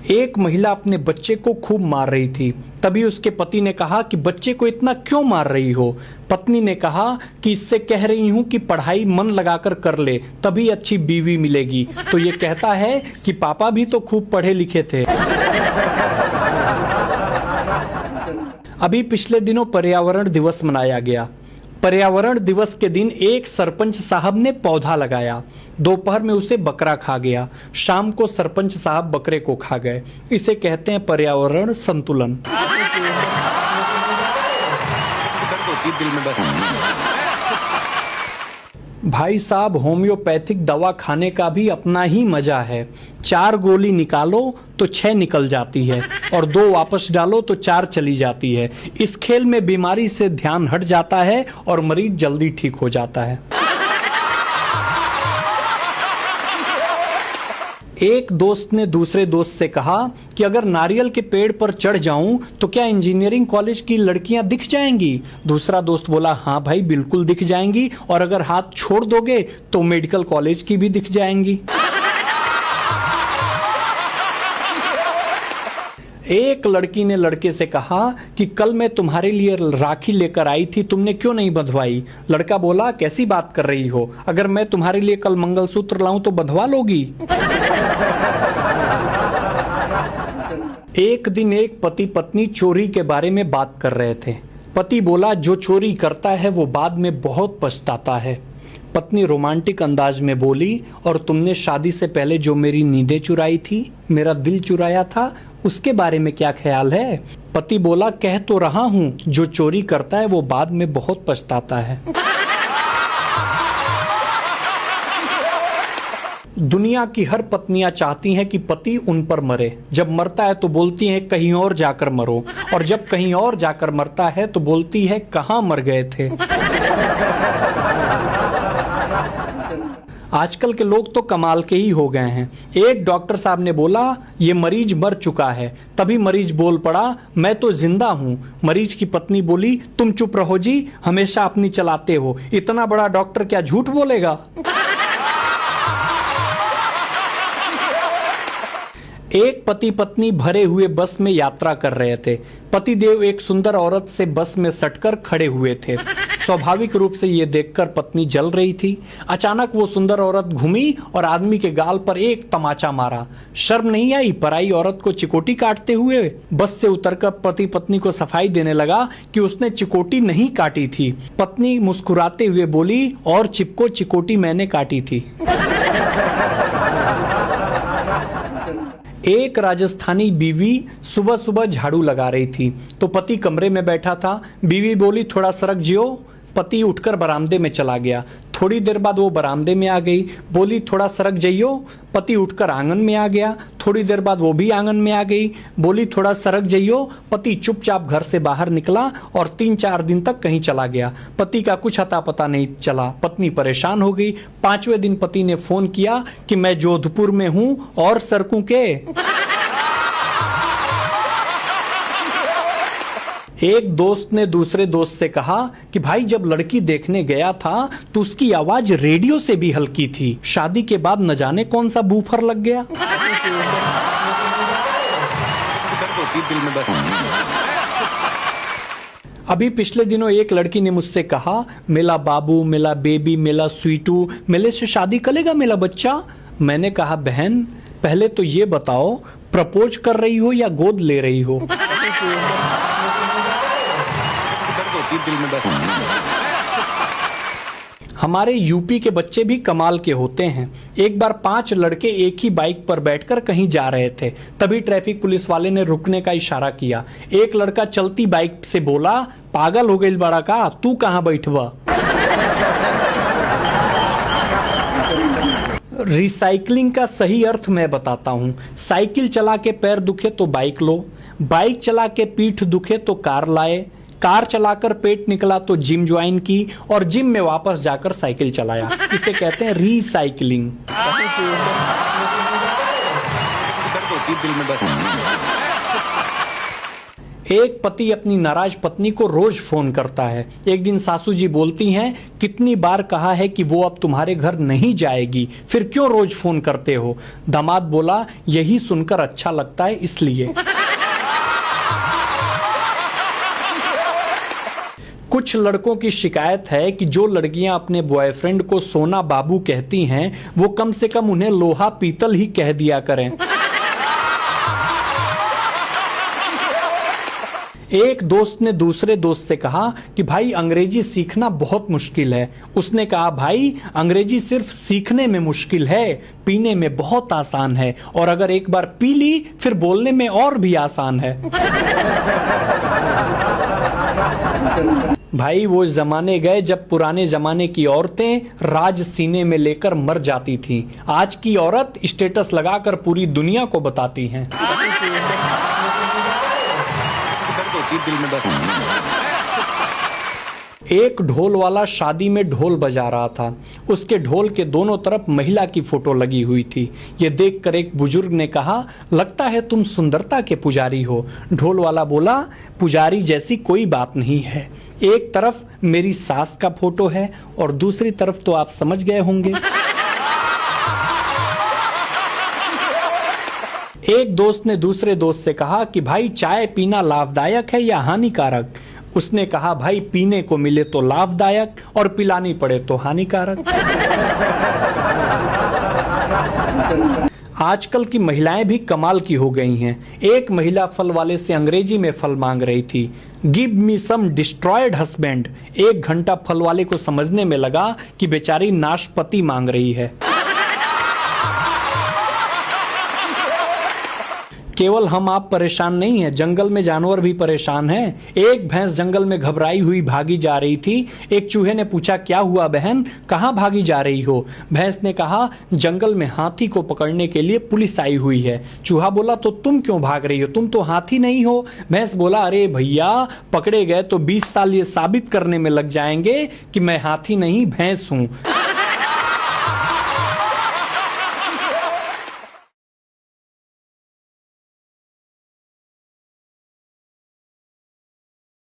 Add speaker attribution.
Speaker 1: एक महिला अपने बच्चे को खूब मार रही थी। तभी उसके पति ने कहा कि बच्चे को इतना क्यों मार रही हो। पत्नी ने कहा कि इससे कह रही हूं कि पढ़ाई मन लगाकर कर ले, तभी अच्छी बीवी मिलेगी। तो ये कहता है कि पापा भी तो खूब पढ़े लिखे थे। अभी पिछले दिनों पर्यावरण दिवस मनाया गया। पर्यावरण दिवस के दिन एक सरपंच साहब ने पौधा लगाया। दोपहर में उसे बकरा खा गया। शाम को सरपंच साहब बकरे को खा गए। इसे कहते हैं पर्यावरण संतुलन। भाई साहब, होम्योपैथिक दवा खाने का भी अपना ही मजा है। 4 गोली निकालो तो 6 निकल जाती है और 2 वापस डालो तो 4 चली जाती है। इस खेल में बीमारी से ध्यान हट जाता है और मरीज जल्दी ठीक हो जाता है। एक दोस्त ने दूसरे दोस्त से कहा कि अगर नारियल के पेड़ पर चढ़ जाऊं तो क्या इंजीनियरिंग कॉलेज की लड़कियां दिख जाएंगी। दूसरा दोस्त बोला, हाँ भाई बिल्कुल दिख जाएंगी, और अगर हाथ छोड़ दोगे तो मेडिकल कॉलेज की भी दिख जाएंगी। एक लड़की ने लड़के से कहा कि कल मैं तुम्हारे लिए राखी लेकर आई थी, तुमने क्यों नहीं बंधवाई। लड़का बोला, कैसी बात कर रही हो, अगर मैं तुम्हारे लिए कल मंगलसूत्र लाऊं तो बंधवा लोगी। एक दिन एक पति पत्नी चोरी के बारे में बात कर रहे थे। पति बोला, जो चोरी करता है वो बाद में बहुत पछताता है। पत्नी रोमांटिक अंदाज में बोली, और तुमने शादी से पहले जो मेरी नींदें चुराई थी, मेरा दिल चुराया था, उसके बारे में क्या ख्याल है। पति बोला, कह तो रहा हूं, जो चोरी करता है वो बाद में बहुत पछताता है। दुनिया की हर पत्नियां चाहती हैं कि पति उन पर मरे। जब मरता है तो बोलती हैं कहीं और जाकर मरो, और जब कहीं और जाकर मरता है तो बोलती है कहां मर गए थे। आजकल के लोग तो कमाल के ही हो गए हैं। एक डॉक्टर साहब ने बोला, ये मरीज मर चुका है। तभी मरीज बोल पड़ा, मैं तो जिंदा हूं। मरीज की पत्नी बोली, तुम चुप रहो जी, हमेशा अपनी चलाते हो, इतना बड़ा डॉक्टर क्या झूठ बोलेगा। एक पति पत्नी भरे हुए बस में यात्रा कर रहे थे। पतिदेव एक सुंदर औरत से बस में सटकर खड़े हुए थे। स्वाभाविक रूप से ये देखकर पत्नी जल रही थी। अचानक वो सुंदर औरत घूमी और आदमी के गाल पर एक तमाचा मारा। शर्म नहीं आई पराई औरत को चिकोटी काटते हुए। बस से उतरकर पति पत्नी को सफाई देने लगा कि उसने चिकोटी नहीं काटी थी। पत्नी मुस्कुराते हुए बोली, और चिपको, चिकोटी मैंने काटी थी। एक राजस्थानी बीवी सुबह सुबह झाड़ू लगा रही थी तो पति कमरे में बैठा था। बीवी बोली, थोड़ा सरक जियो। पति उठकर बरामदे में चला गया। थोड़ी देर बाद वो बरामदे में आ गई, बोली, थोड़ा सरक जाइयो। पति उठकर आंगन में आ गया। थोड़ी देर बाद वो भी आंगन में आ गई, बोली, थोड़ा सरक जाइयो। पति चुपचाप घर से बाहर निकला और 3-4 दिन तक कहीं चला गया। पति का कुछ अता पता नहीं चला। पत्नी परेशान हो गई। 5वें दिन पति ने फोन किया कि मैं जोधपुर में हूं और सरकूं के। एक दोस्त ने दूसरे दोस्त से कहा कि भाई, जब लड़की देखने गया था तो उसकी आवाज रेडियो से भी हल्की थी। शादी के बाद न जाने कौन सा बूफर लग गया। अभी पिछले दिनों एक लड़की ने मुझसे कहा, मेला बाबू, मेला बेबी, मेला स्वीटू, मेले से शादी करेगा मेरा बच्चा। मैंने कहा, बहन पहले तो ये बताओ, प्रपोज कर रही हो या गोद ले रही हो। दिल में बस। हमारे यूपी के बच्चे भी कमाल के होते हैं। एक बार 5 लड़के एक ही बाइक पर बैठकर कहीं जा रहे थे। तभी ट्रैफिक पुलिस वाले ने रुकने का इशारा किया। एक लड़का चलती बाइक से बोला, पागल हो गई बड़ा का, तू कहां बैठवा। रिसाइकलिंग का सही अर्थ मैं बताता हूं। साइकिल चला के पैर दुखे तो बाइक लो, बाइक चला के पीठ दुखे तो कार लाए, कार चलाकर पेट निकला तो जिम ज्वाइन की, और जिम में वापस जाकर साइकिल चलाया। इसे कहते हैं रीसाइक्लिंग। एक पति अपनी नाराज पत्नी को रोज फोन करता है। एक दिन सासू जी बोलती हैं, कितनी बार कहा है कि वो अब तुम्हारे घर नहीं जाएगी, फिर क्यों रोज फोन करते हो? दामाद बोला, यही सुनकर अच्छा लगता है इसलिए। कुछ लड़कों की शिकायत है कि जो लड़कियां अपने बॉयफ्रेंड को सोना बाबू कहती हैं, वो कम से कम उन्हें लोहा पीतल ही कह दिया करें। एक दोस्त ने दूसरे दोस्त से कहा कि भाई अंग्रेजी सीखना बहुत मुश्किल है। उसने कहा, भाई अंग्रेजी सिर्फ सीखने में मुश्किल है, पीने में बहुत आसान है, और अगर एक बार पी ली फिर बोलने में और भी आसान है। भाई वो जमाने गए जब पुराने जमाने की औरतें राज सीने में लेकर मर जाती थीं। आज की औरत स्टेटस लगाकर पूरी दुनिया को बताती हैं।
Speaker 2: दिल में बस
Speaker 1: एक ढोल वाला शादी में ढोल बजा रहा था। उसके ढोल के दोनों तरफ महिला की फोटो लगी हुई थी। ये देखकर एक बुजुर्ग ने कहा, लगता है तुम सुंदरता के पुजारी हो। ढोल वाला बोला, पुजारी जैसी कोई बात नहीं है। एक तरफ मेरी सास का फोटो है और दूसरी तरफ तो आप समझ गए होंगे। एक दोस्त ने दूसरे दोस्त से कहा कि भाई चाय पीना लाभदायक है या हानिकारक? उसने कहा, भाई पीने को मिले तो लाभदायक और पिलानी पड़े तो हानिकारक। आजकल की महिलाएं भी कमाल की हो गई हैं। एक महिला फल वाले से अंग्रेजी में फल मांग रही थी, गिव मी सम डिस्ट्रॉयड हस्बैंड। 1 घंटा फल वाले को समझने में लगा कि बेचारी नाशपाती मांग रही है। केवल हम आप परेशान नहीं हैं, जंगल में जानवर भी परेशान हैं। एक भैंस जंगल में घबराई हुई भागी जा रही थी। एक चूहे ने पूछा, क्या हुआ बहन, कहाँ भागी जा रही हो? भैंस ने कहा, जंगल में हाथी को पकड़ने के लिए पुलिस आई हुई है। चूहा बोला, तो तुम क्यों भाग रही हो, तुम तो हाथी नहीं हो। भैंस बोला, अरे भैया पकड़े गए तो 20 साल ये साबित करने में लग जाएंगे कि मैं हाथी नहीं भैंस हूं।